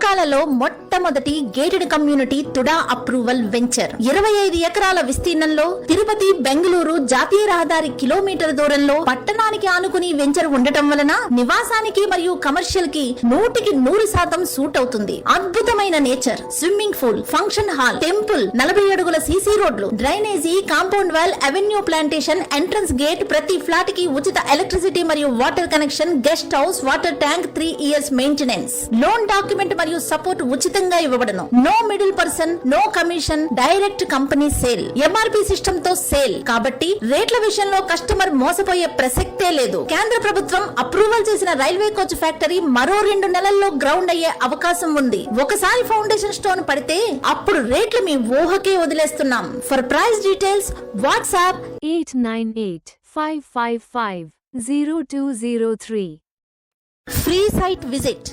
మకాలలో మొట్టమొదటి gated community TUDA approval venture 25 ఎకరాల విస్తీర్ణంలో తిరుపతి బెంగళూరు జాతీయ రహదారి కిలోమీటర్ దూరంలో పట్టణానికి ఆనుకుని వెంచర్ ఉండటం వలన నివాసానికి మరియు కమర్షియల్ కి 100% సూట్ అవుతుంది. అద్భుతమైన nature, swimming pool, function hall, temple, 40 అడుగుల సీసీ రోడ్లు, drainage, compound wall, avenue plantation, entrance gate, ప్రతి ఫ్లాట్ కి ఉచిత ఎలక్ట్రిసిటీ మరియు water connection, guest house, water tank, 3 years maintenance, loan document మరియు సపోర్ట్ ఉచితంగా ఇవ్వబడను. No middle person, no commission, direct company sale, MRP system తో sale. కాబట్టి రేట్ల విషయంలో కస్టమర్ మోసపోయే ప్రసక్తే లేదు. కేంద్ర ప్రభుత్వం అప్రూవల్ చేసిన రైల్వే కోచ్ ఫ్యాక్టరీ మరో 2 నెలల్లో గ్రౌండ్ అయ్యే అవకాశం ఉంది. ఒకసారి ఫౌండేషన్ స్టోన్ పడితే అప్పుడు రేట్లు మీ ఊహకే వదిలేస్తున్నాం. For price details WhatsApp 898-555-0203. Free site visit.